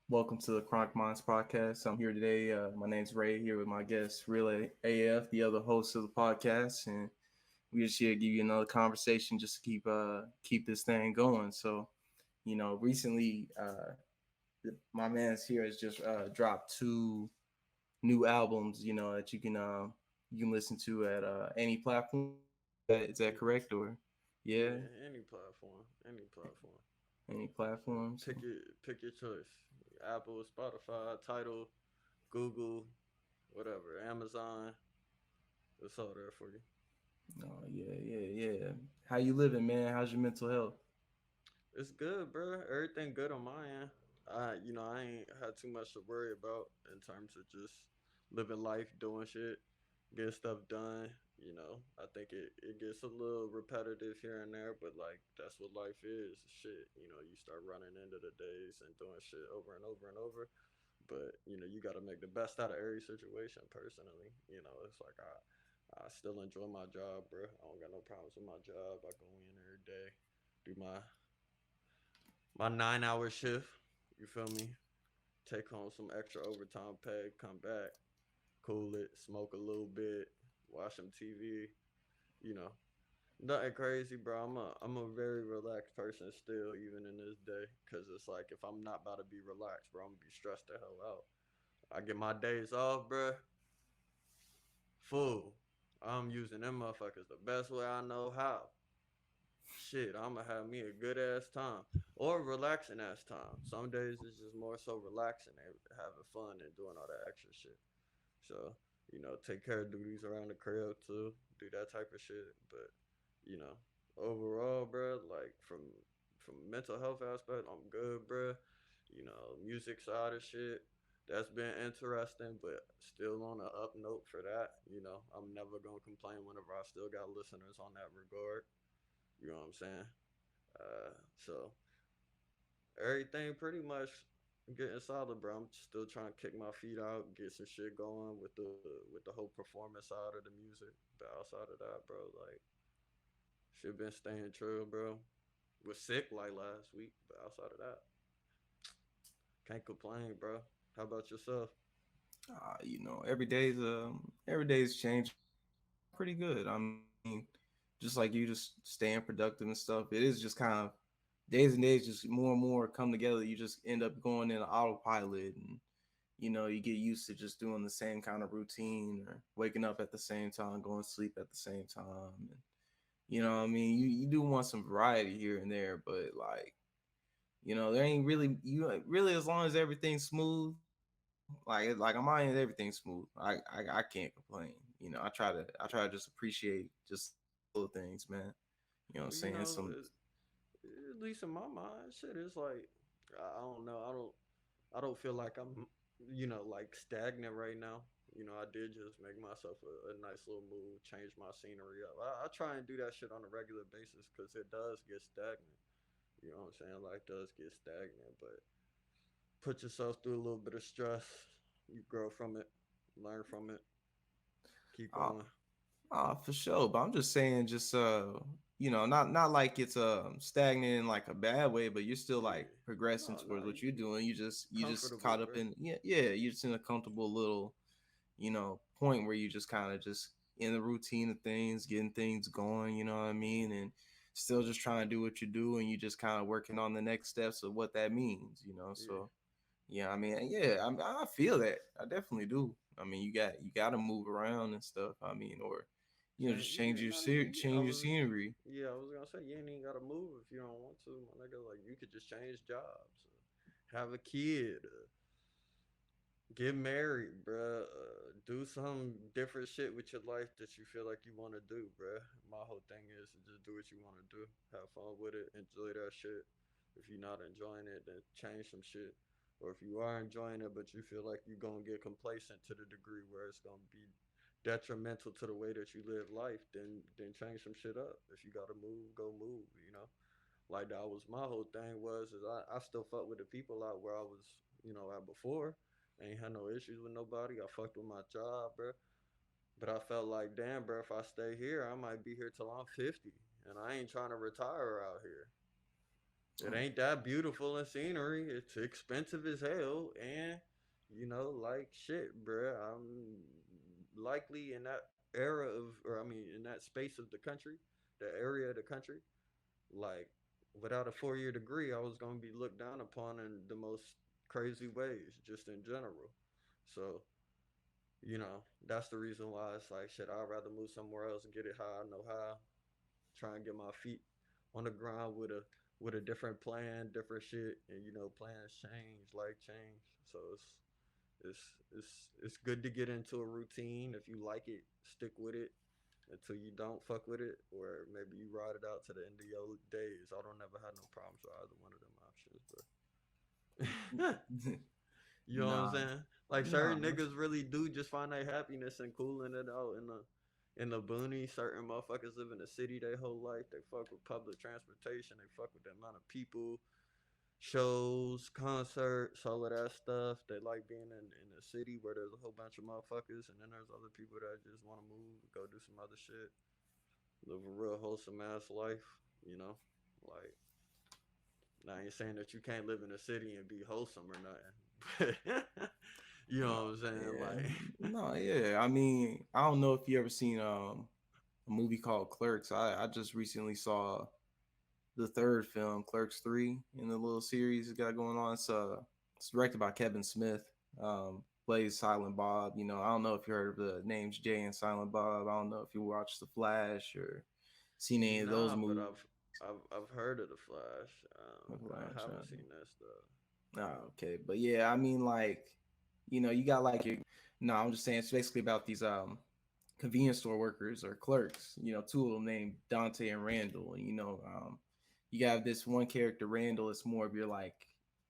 Welcome to the Chronic Minds podcast. I'm here today. My name's Ray, here with my guest, Real AF, the other host of the podcast, and we just here to give you another conversation just to keep this thing going. So, recently, my man's here has just dropped two new albums. That you can listen to at any platform. Is that Yeah, correct or yeah, yeah, any platform. any So platforms? pick your choice. Apple, Spotify, Tidal, Google, whatever, Amazon. It's all there for you. Oh yeah. How you living, man? How's your mental health? It's good, bro. Everything good on my end. I ain't had too much to worry about in terms of just living life, doing shit, getting stuff done. I think it gets a little repetitive here and there, but like that's what life is. Shit, you start running into the days and doing shit over and over and over. But you got to make the best out of every situation. Personally, it's like I still enjoy my job, bro. I don't got no problems with my job. I go in every day, do my 9 hour shift. You feel me? Take home some extra overtime pay, come back, cool it, smoke a little bit, watch some TV. You know, nothing crazy, bro. I'm a very relaxed person still, even in this day, cause it's like if I'm not about to be relaxed, bro, I'm gonna be stressed the hell out. I get my days off, bro, full. I'm using them motherfuckers the best way I know how. Shit, I'm gonna have me a good ass time or relaxing ass time. Some days it's just more so relaxing and having fun and doing all that extra shit. So, take care of duties around the crib too, do that type of shit. But, you know, overall, bro, like from mental health aspect, I'm good, bro. Music side of shit, that's been interesting, but still on the up note for that. I'm never gonna complain whenever I still got listeners on that regard. You know what I'm saying? So everything pretty much getting solid, bro. I'm still trying to kick my feet out, get some shit going with the whole performance side of the music. But outside of that, bro, like shit been staying true, bro. Was sick like last week, but outside of that, can't complain, bro. How about yourself? Every day's changing. Pretty good. I mean, just like you, just staying productive and stuff. It is just kind of days and days, just more and more come together. You just end up going in autopilot, and you get used to just doing the same kind of routine or waking up at the same time, going to sleep at the same time, and what I mean. You do want some variety here and there, but like there ain't really really as long as everything's smooth. Like on my end, everything's smooth. I can't complain. I try to just appreciate just little things, man. You know what I'm Well, saying? at least in my mind, shit is like I don't know. I don't feel like I'm like stagnant right now. I did just make myself a nice little move, change my scenery up. I try and do that shit on a regular basis because it does get stagnant. You know what I'm saying? Life does get stagnant, but put yourself through a little bit of stress. You grow from it, learn from it, keep uh, going. for sure. But I'm just saying, just not like it's stagnant in like a bad way, but you're still like Yeah. progressing No, no, towards what you're doing. You just comfortable, caught up bro. in, yeah. You're just in a comfortable little point where you just kind of just in the routine of things, getting things going. You know what I mean? And still just trying to do what you do, and you just kind of working on the next steps of what that means. Yeah. So yeah, I mean, yeah, I feel that. I definitely do. I mean, you got to move around and stuff. I mean, or Change, just yeah, not even. change your scenery. Yeah, I was gonna say you ain't even gotta move if you don't want to, my nigga. Like you could just change jobs, have a kid, get married, bruh. Do some different shit with your life that you feel like you want to do, bruh. My whole thing is to just do what you want to do, have fun with it, enjoy that shit. If you're not enjoying it, then change some shit. Or if you are enjoying it, but you feel like you're gonna get complacent to the degree where it's gonna be detrimental to the way that you live life, then change some shit up. If you gotta move, go move. Like that was my whole thing was is I still fuck with the people out where I was at before. I ain't had no issues with nobody. I fucked with my job, bro. But I felt like, damn, bro, if I stay here, I might be here till I'm 50, and I ain't trying to retire out here. It ain't that beautiful in scenery. It's expensive as hell, and like shit, bruh. I'm likely in that era of, or I mean, in that space of the country, the area of the country. Like, without a 4 year degree, I was gonna be looked down upon in the most crazy ways, just in general. So, that's the reason why it's like shit. I'd rather move somewhere else and get it how I know how, try and get my feet on the ground with a different plan, different shit, and plans change, life change. So it's it's good to get into a routine. If you like it, stick with it until you don't fuck with it, or maybe you ride it out to the end of your days. I don't ever have no problems with either one of them options, but you know what I'm Nah, saying? Like nah, certain niggas really do just find their happiness in cooling it out in the boonies. Certain motherfuckers live in the city their whole life. They fuck with public transportation. They fuck with the amount of people, shows, concerts, all of that stuff. They like being in a city where there's a whole bunch of motherfuckers, and then there's other people that just want to move, go do some other shit, live a real wholesome ass life. You know, like I ain't saying that you can't live in a city and be wholesome or nothing, but you know no, what I'm saying? yeah, Like, no, yeah. I mean, I don't know if you ever seen a movie called Clerks. I just recently saw the third film, Clerks 3, in the little series it got going on. It's directed by Kevin Smith. Plays Silent Bob. You know, I don't know if you heard of the names Jay and Silent Bob. I don't know if you watched The Flash or seen any of those nah, but movies. I've heard of the Flash. The I Flash. haven't seen that stuff. Okay, but yeah, I mean, like, you got like your. No, I'm just saying it's basically about these convenience store workers or clerks. Two of them named Dante and Randall. And you got this one character, Randall. It's more of your like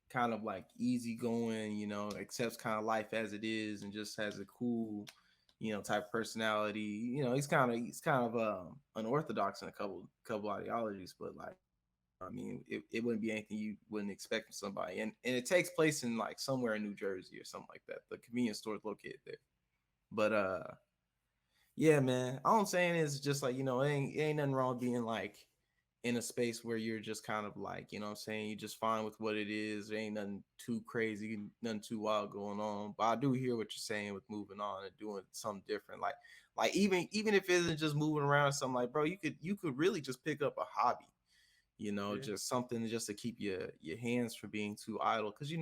kind of like easygoing. Accepts kind of life as it is and just has a cool, type personality. He's kind of unorthodox in a couple ideologies, but like. I mean, it wouldn't be anything you wouldn't expect from somebody, and it takes place in like somewhere in New Jersey or something like that. The convenience store is located there, but yeah, man. All I'm saying is just like it ain't nothing wrong with being like in a space where you're just kind of like what I'm saying, you're just fine with what it is. There ain't nothing too crazy, nothing too wild going on. But I do hear what you're saying with moving on and doing something different. Like even if it isn't just moving around or something like, bro, you could really just pick up a hobby. Yeah. Just something just to keep your hands from being too idle. Because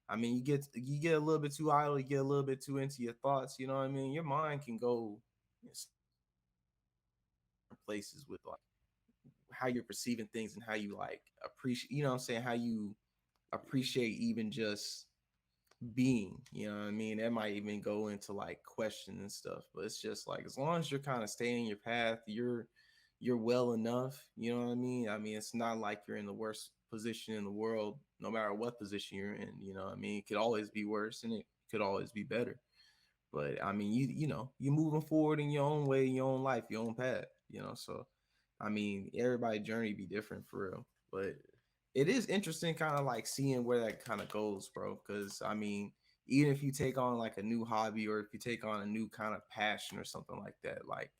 I mean, you get a little bit too idle, you get a little bit too into your thoughts. You know what I mean? Your mind can go places with like how you're perceiving things and how you like appreciate. You know what I'm saying? How you appreciate even just being. You know what I mean? That might even go into like questions and stuff. But it's just like as long as you're kind of staying your path, you're well enough. You know what I mean? I mean, it's not like you're in the worst position in the world, no matter what position you're in. You know what I mean? It could always be worse and it could always be better. But I mean, you're moving forward in your own way, in your own life, your own path. So I mean, everybody's journey be different for real. But it is interesting, kind of like seeing where that kind of goes, bro. Because I mean, even if you take on like a new hobby or if you take on a new kind of passion or something like that, like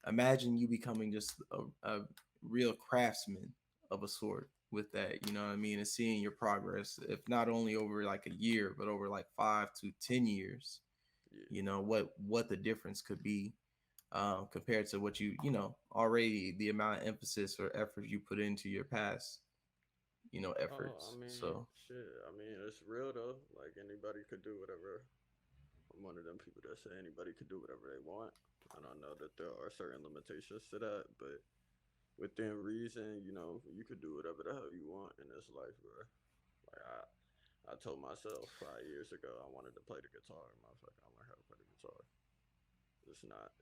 imagine you becoming just a real craftsman of a sort with that. You know what I mean? And seeing your progress, if not only over like a year, but over like 5 to 10 years. Yeah. What the difference could be compared to what already the amount of emphasis or effort you put into your past Oh, I efforts. mean, So shit. I mean, it's real though. Like anybody could do whatever. I'm one of them people that say anybody could do whatever they want. And I know that there are certain limitations to that, but within reason, you could do whatever the hell you want in this life, bro. Like I told myself 5 years ago I wanted to play the guitar. Motherfucker, I learned how to play the guitar. It's not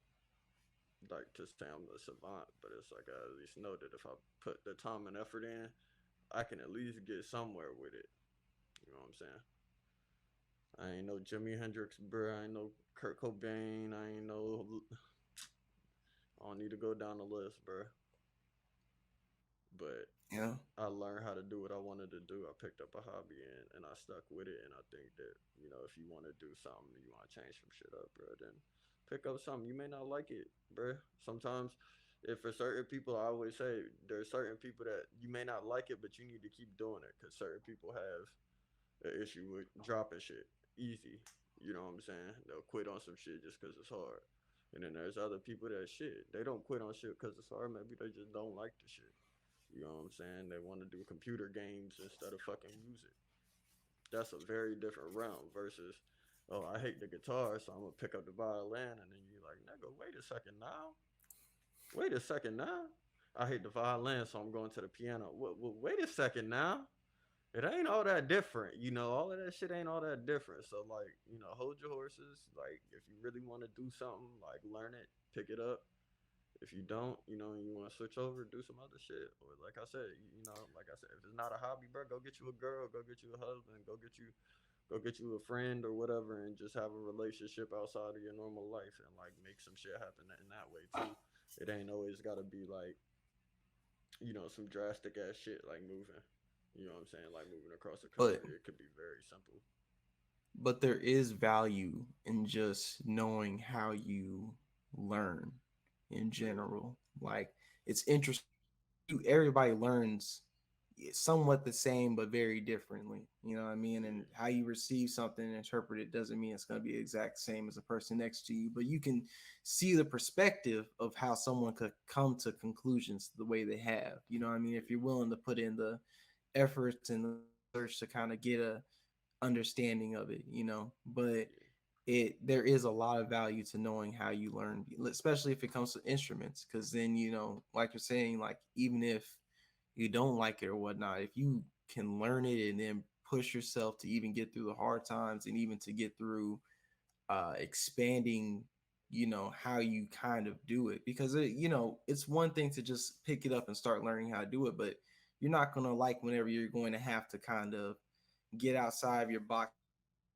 like to say I'm a savant, but it's like I at least know that if I put the time and effort in, I can at least get somewhere with it. You know what I'm saying? I ain't no Jimi Hendrix, bro. I ain't no Kurt Cobain. I ain't no. I don't need to go down the list, bro. But yeah, I learned how to do what I wanted to do. I picked up a hobby and I stuck with it. And I think that, if you want to do something, you want to change some shit up, bro, then pick up something. You may not like it, bro. Sometimes If for certain people, I always say there's certain people that you may not like it, but you need to keep doing it because certain people have an issue with dropping shit easy. You know what I'm saying? They'll quit on some shit just because it's hard. And then there's other people that shit. They don't quit on shit because it's hard. Maybe they just don't like the shit. You know what I'm saying? They want to do computer games instead of fucking music. That's a very different realm versus, oh, I hate the guitar, so I'm gonna pick up the violin, and then you're like, nigga, wait a second now. Wait a second now. I hate the violin, so I'm going to the piano. Wait a second now. It ain't all that different, all of that shit ain't all that different. So like, hold your horses. Like if you really want to do something, like learn it, pick it up. If you don't, and you want to switch over, do some other shit. Or like I said, like I said, if it's not a hobby, bro, go get you a girl, go get you a husband, go get you a friend or whatever, and just have a relationship outside of your normal life and like make some shit happen in that way too. It ain't always gotta be like, some drastic ass shit like moving. You know what I'm saying? Like moving across the But country. It could be very simple. there is value in just knowing how you learn in Yeah. general. Like it's interesting. Everybody learns somewhat the same but very differently. You know what I mean? And Yeah. how you receive something and interpret it doesn't mean it's going to be the exact same as the person next to you, but you can see the perspective of how someone could come to conclusions the way they have. You know what I mean? If Yeah. you're willing to put in the efforts and the search to kind of get a understanding of it, but Yeah. there is a lot of value to knowing how you learn, especially if it comes to instruments, because then like you're saying, like even if you don't like it or whatnot, if you can learn it and then push yourself to even get through the hard times and even to get through expanding how you kind of do it, because it's one thing to just pick it up and start learning how to do it, but you're not going to like whenever you're going to have to kind of get outside of your box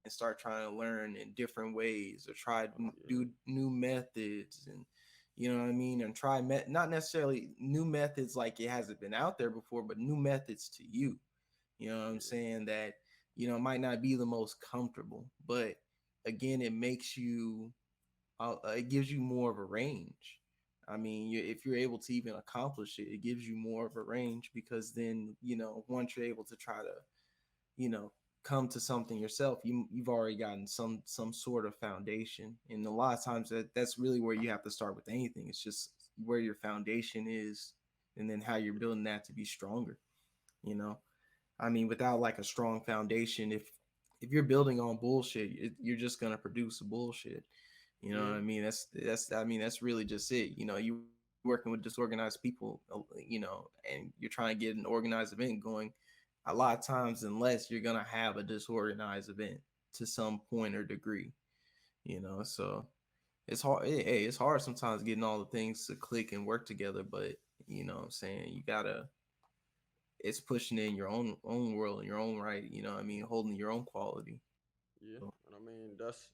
and start trying to learn in different ways or try to Oh yeah. do new methods, and you know what I mean, and try not necessarily new methods like it hasn't been out there before, but new methods to you. You know what I'm Yeah. saying? That might not be the most comfortable, but again, it makes you it gives you more of a range. I mean, if you're able to even accomplish it, it gives you more of a range, because then once you're able to try to you know come to something yourself, you've already gotten some sort of foundation, and a lot of times that's really where you have to start with anything. It's just where your foundation is, and then how you're Yeah. building that to be stronger. you know I mean, without like a strong foundation, if you're building on bullshit, you're just gonna produce bullshit. You know what Yeah. I mean? That's really just it. You working with disorganized people, and you're trying to get an organized event going. A lot of times, unless you're gonna have a disorganized event to some point or degree. So it's hard. Hey, it's hard sometimes getting all the things to click and work together, but what I'm saying, you gotta it's pushing it in your own world in your own right. I mean, holding your own quality. Yeah. So, And I mean that's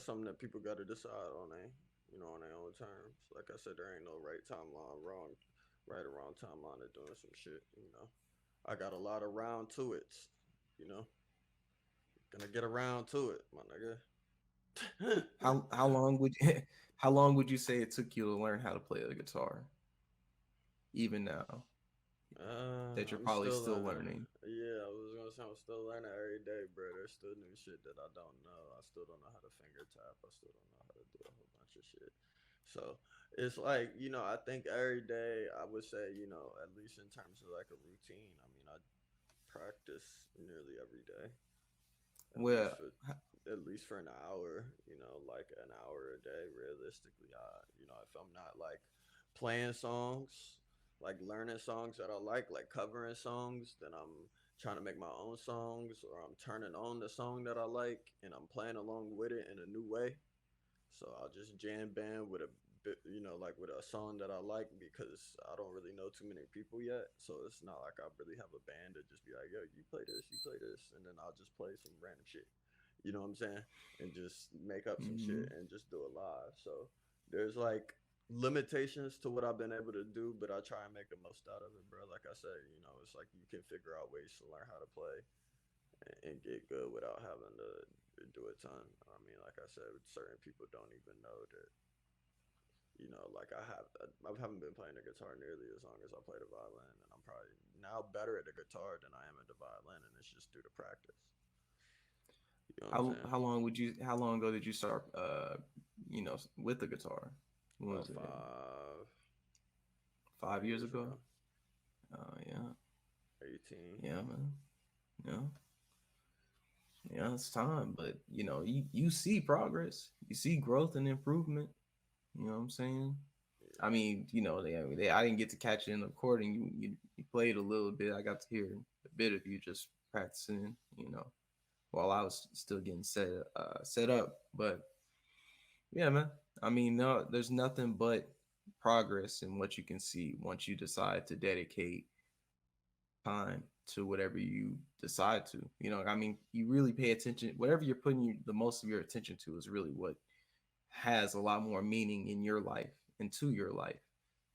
something that people got to decide on, on their own terms. Like I said, there ain't no right timeline, right or wrong timeline of doing some shit. I got a lot of round to it, you know. Gonna get around to it, my nigga. how long would how long would you say it took you to learn how to play the guitar? Even now that you're I'm probably still still learning. learning. Yeah, I was gonna say I'm still learning every day, bro. There's still new shit that I don't know. I still don't know how to finger tap. I still don't know how to do a whole bunch of shit. So it's like, I think every day I would say, at least in terms of like a routine. I mean, I practice nearly every day, at least Well, for at least for an hour, like an hour a day. Realistically, if I'm not like playing songs, like learning songs that I like covering songs, then I'm trying to make my own songs, or I'm turning on the song that I like and I'm playing along with it in a new way. So I'll just jam band with a bit, like with a song that I like, because I don't really know too many people yet. So it's not like I really have a band to just be like, yo, you play this, and then I'll just play some random shit. You know what I'm saying? And just make up some shit mhm. and just do it live. So there's like limitations to what I've been able to do, but I try and make the most out of it, bro. Like I said, it's like you can figure out ways to learn how to play and get good without having to do a ton. I mean, like I said, certain people don't even know that Like I haven't been playing the guitar nearly as long as I play the violin, and I'm probably now better at the guitar than I am at the violin, and it's just due to practice. You know what I'm saying? How long ago did you start with the guitar? When was About it? five 5 years years ago? ago, Oh yeah. 18. Yeah, man. Yeah. Yeah, it's time, but you see progress. You see growth and improvement. You know what I'm saying? I Yeah, mean, I didn't get to catch it in the recording. You played a little bit. I got to hear a bit of you just practicing, while I was still getting set up. But yeah, man. I mean, no, there's nothing but progress in what you can see once you decide to dedicate time to whatever you decide to. I mean, you really pay attention. Whatever you're putting the most of your attention to is really what has a lot more meaning in your life and to your life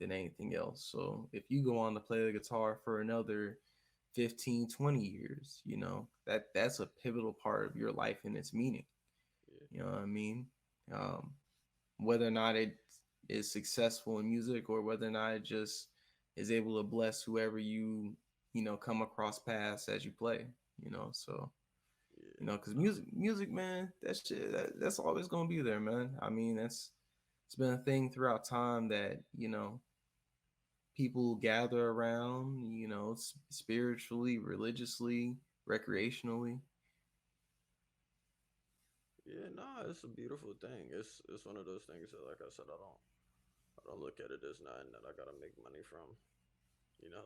than anything else. So if you go on to play the guitar for another 15, 20 years, that's a pivotal part of your life and its meaning. yeah, You know what I mean? Um, whether or not it is successful in music or whether or not it just is able to bless whoever you come across paths as you play. So yeah. because Nah, music, man, that shit, that's always gonna be there, man. I mean, it's been a thing throughout time that people gather around, spiritually, religiously, recreationally. yeah. Nah, it's a beautiful thing. It's one of those things that, like I said, I don't look at it as nothing that I gotta make money from.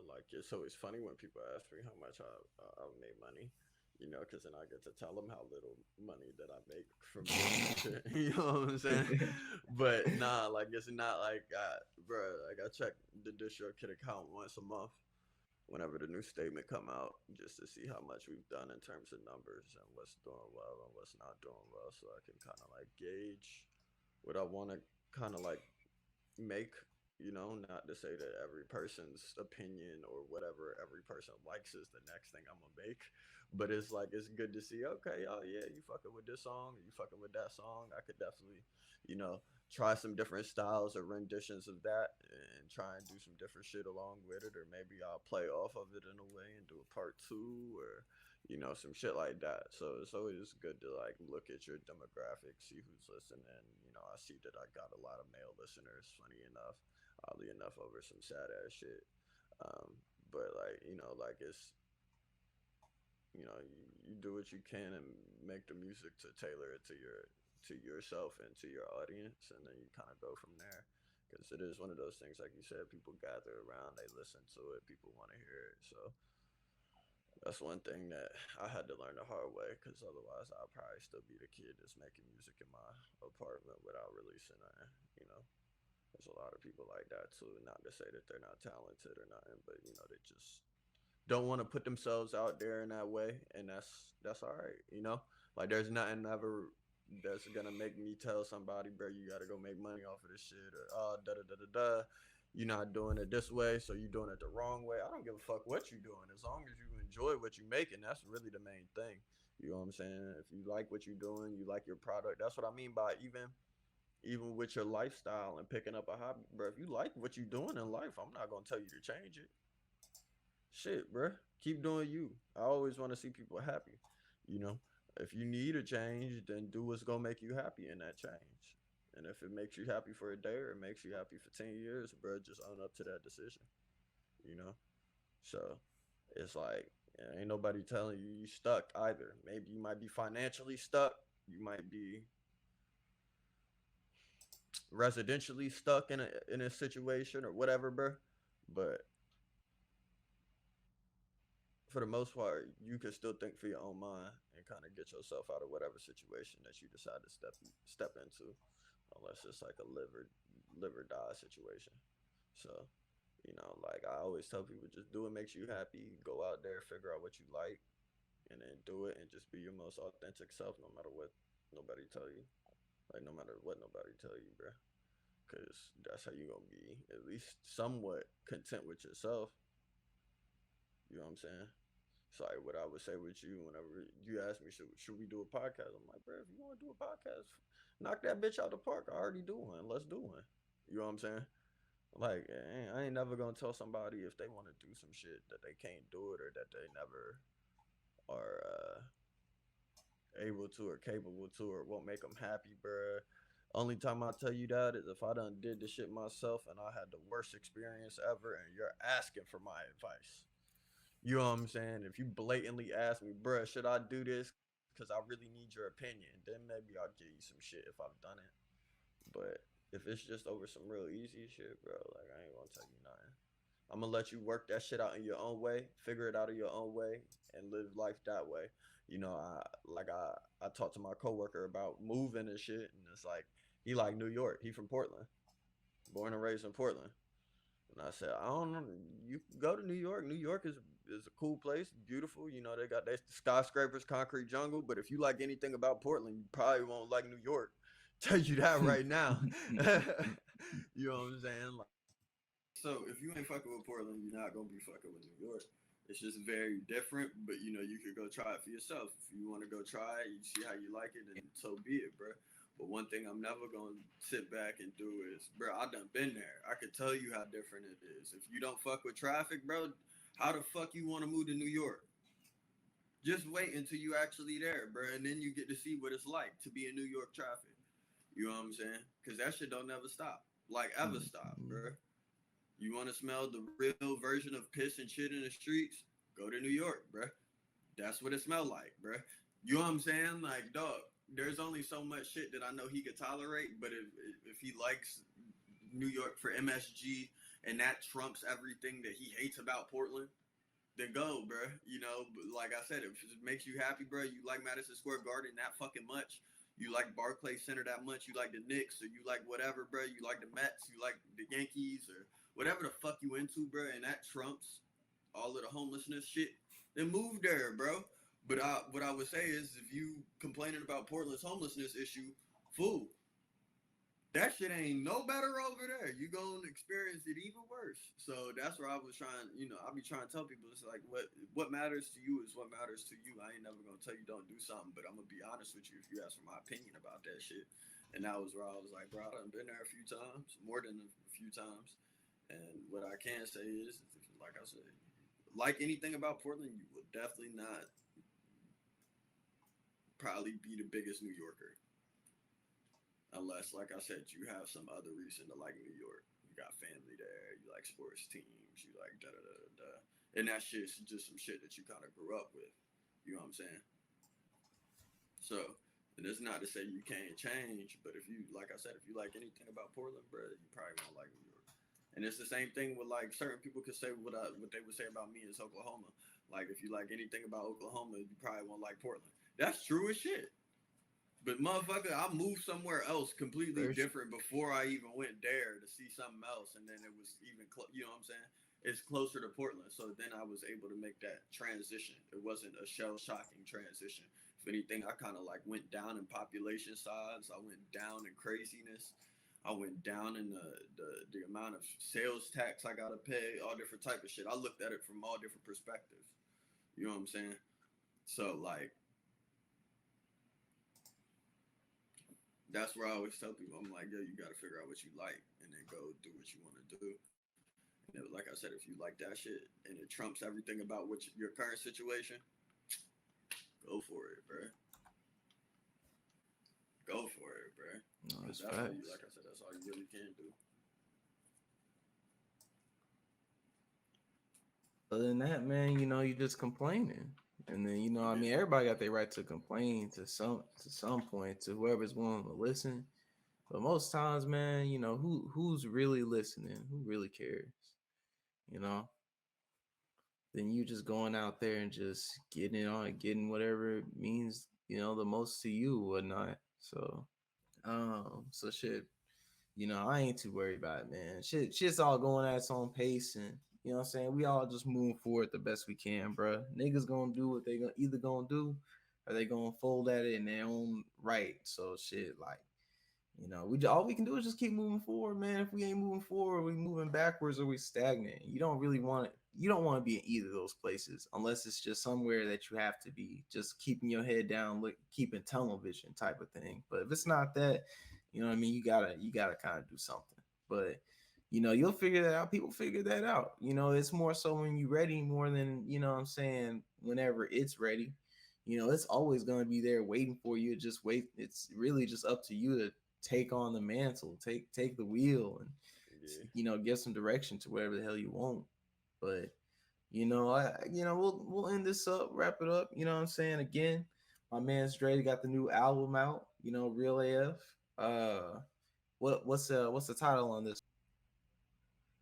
Like it's always funny when people ask me how much I've made money, because then I get to tell them how little money that I make from doing this shit. You know what I'm saying? But nah, like it's not like, bro, like I check the DistroKid account once a month whenever the new statement come out, just to see how much we've done in terms of numbers and what's doing well and what's not doing well, so I can kind of like gauge what I want to kind of like make, not to say that every person's opinion or whatever every person likes is the next thing I'm gonna make, but it's like it's good to see, okay, oh yeah, you fucking with this song or you fucking with that song. I could definitely, you know, try some different styles or renditions of that and try and do some different shit along with it, or maybe I'll play off of it in a way and do a part two, or some shit like that. So it's always good to like look at your demographics, see who's listening. I see that I got a lot of male listeners, funny enough, oddly enough, over some sad ass shit. But like, like you do what you can and make the music to tailor it to yourself and to your audience, and then you kind of go from there. Because it is one of those things, like you said, people gather around, they listen to it, people want to hear it. So that's one thing that I had to learn the hard way, because otherwise I'll probably still be the kid that's making music in my apartment without releasing it. You know, there's a lot of people like that too. Not to say that they're not talented or nothing, but they just don't want to put themselves out there in that way, and that's all right. Like there's nothing ever that's gonna make me tell somebody, bro, you gotta go make money off of this shit, or da da da da da. You're not doing it this way, so you're doing it the wrong way. I don't give a fuck what you're doing, as long as you enjoy what you're making. That's really the main thing. You know what I'm saying? If you like what you're doing, you like your product. That's what I mean by even with your lifestyle and picking up a hobby, bro. If you like what you're doing in life, I'm not gonna tell you to change it. Shit, bro. Keep doing you. I always want to see people happy. You know, if you need a change, then do what's gonna make you happy in that change. And if it makes you happy for a day or it makes you happy for 10 years, bro, just own up to that decision. You know, so it's like ain't nobody telling you stuck either. Maybe you might be financially stuck. You might be residentially stuck in a situation or whatever, bro. But for the most part, you can still think for your own mind and kind of get yourself out of whatever situation that you decide to step into, unless it's like a live or die situation. So, like I always tell people, just do what makes you happy. Go out there, figure out what you like, and then do it, and just be your most authentic self, no matter what nobody tell you. Like no matter what nobody tell you, bro. Cause that's how you gonna be at least somewhat content with yourself. You know what I'm saying? It's like what I would say with you whenever you ask me, should we do a podcast? I'm like, bro, if you want to do a podcast, knock that bitch out the park. I already do one. Let's do one. You know what I'm saying? Like, I ain't never gonna tell somebody if they want to do some shit that they can't do it or that they never are able to or capable to or won't make them happy, bruh. Only time I tell you that is if I done did the shit myself and I had the worst experience ever and you're asking for my advice. You know what I'm saying? If you blatantly ask me, bruh, should I do this? Because I really need your opinion, then maybe I'll give you some shit if I've done it. But if it's just over some real easy shit, bro, like I ain't gonna tell you nothing. I'm gonna let you work that shit out in your own way, figure it out in your own way, and live life that way. You know, I talked to my coworker about moving and shit, and it's like he like New York. He from Portland, born and raised in Portland. And I said, I don't know. You can go to New York. New York is a cool place, beautiful. You know, they got their skyscrapers, concrete jungle. But if you like anything about Portland, you probably won't like New York. Tell you that right now. You know what I'm saying? Like, so if you ain't fucking with Portland, you're not gonna be fucking with New York. It's just very different, but you know you could go try it for yourself. If you want to go try it, you see how you like it, then so be it, bro. But one thing I'm never gonna sit back and do is, bro, I done been there. I could tell you how different it is. If you don't fuck with traffic, bro, how the fuck you want to move to New York? Just wait until you actually there, bro, and then you get to see what it's like to be in New York traffic. You know what I'm saying? Because that shit don't never stop, like ever stop, bro. You want to smell the real version of piss and shit in the streets? Go to New York, bro. That's what it smell like, bro. You know what I'm saying? Like, dog, there's only so much shit that I know he could tolerate, but if he likes New York for MSG and that trumps everything that he hates about Portland, then go, bro. You know, like I said, if it makes you happy, bro, you like Madison Square Garden that fucking much, you like Barclays Center that much, you like the Knicks, or you like whatever, bro, you like the Mets, you like the Yankees, or whatever the fuck you into, bro, and that trumps all of the homelessness shit, then move there, bro. But what I would say is, if you complaining about Portland's homelessness issue, fool, that shit ain't no better over there. You gonna experience it even worse. So that's where I was trying, you know, I be trying to tell people it's like what matters to you is what matters to you. I ain't never gonna tell you don't do something, but I'm gonna be honest with you if you ask for my opinion about that shit. And that was where I was like, bro, I've been there a few times, more than a few times. And what I can say is, like I said, like anything about Portland, you will definitely not probably be the biggest New Yorker. Unless, like I said, you have some other reason to like New York. You got family there, you like sports teams, you like da da da da da. And that shit's just some shit that you kind of grew up with. You know what I'm saying? So, and it's not to say you can't change, but if you, like I said, if you like anything about Portland, bro, you probably won't like New York. And it's the same thing with like certain people could say what they would say about me is Oklahoma. Like if you like anything about Oklahoma, you probably won't like Portland. That's true as shit. But motherfucker, I moved somewhere else completely First, different before I even went there to see something else, and then it was even you know what I'm saying? It's closer to Portland, so then I was able to make that transition. It wasn't a shell shocking transition. If anything, I kind of like went down in population size. I went down in craziness. I went down in the amount of sales tax I gotta pay, all different type of shit. I looked at it from all different perspectives. You know what I'm saying? So like that's where I always tell people, I'm like, yo, you got to figure out what you like and then go do what you want to do. And then, like I said, if you like that shit and it trumps everything about your current situation, go for it, bro. Go for it, bro. no, Because that's that's what you, facts. like I said, that's all you really can do. Other than that, man, you just complaining. And then, I Yeah. mean, everybody got their right to complain to some point to whoever's willing to listen. But most times, man, who's really listening? Who really cares? You know? Then you just going out there and just getting whatever it means, the most to you, whatnot. So shit, I ain't too worried about it, man. Shit's all going at its own pace, and you know what I'm saying. We all just moving forward the best we can, bro. Niggas gonna do what they gonna do, or they gonna fold at it in their own right. So shit, like we all we can do is just keep moving forward, man. If we ain't moving forward, we moving backwards or we stagnant. You don't really want it. You don't want to be in either of those places unless it's just somewhere that you have to be, just keeping your head down, keeping tunnel vision type of thing. But if it's not that, you know what I mean. You gotta kind of do something. But you'll figure that out. People figure that out. It's more so when you're ready more than, what I'm saying, whenever it's ready. It's always going to be there waiting for you. Just wait. It's really just up to you to take on the mantle, take the wheel, and Yeah. get some direction to whatever the hell you want. But we'll end this up, wrap it up. You know what I'm saying? Again, my man Dre got the new album out. Real AF. What's the title on this?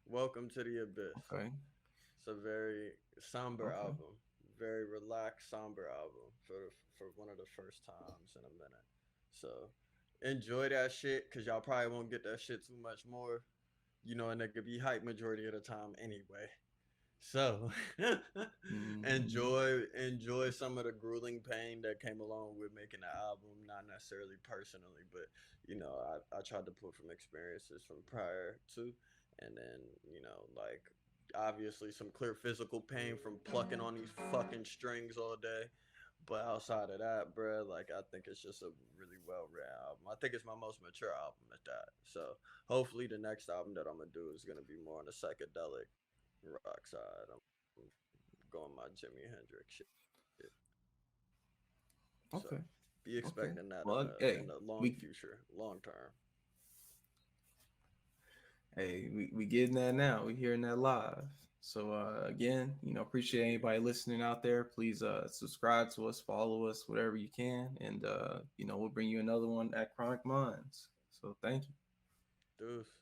Welcome to the Abyss. Okay. It's a very somber Okay. album, very relaxed, somber album for one of the first times in a minute. So enjoy that shit, cause y'all probably won't get that shit too much more. And they could be hype majority of the time anyway. So Mm-hmm. enjoy some of the grueling pain that came along with making the album, not necessarily personally, but I tried to pull from experiences from prior to, and then like obviously some clear physical pain from plucking on these fucking strings all day. But outside of that, bruh, like I think it's just a really well written album. I think it's my most mature album at that. So hopefully the next album that I'm gonna do is gonna be more on the psychedelic rock side. I'm going my Jimi Hendrix shit. So be Okay. expecting that Okay. in Well, the hey, long we future, long term. we getting that now. We hearing that live. So again, appreciate Yeah. anybody listening out there. Please subscribe to us, follow us, whatever you can, and we'll bring you another one at Chronic Minds. So thank you. Deuce.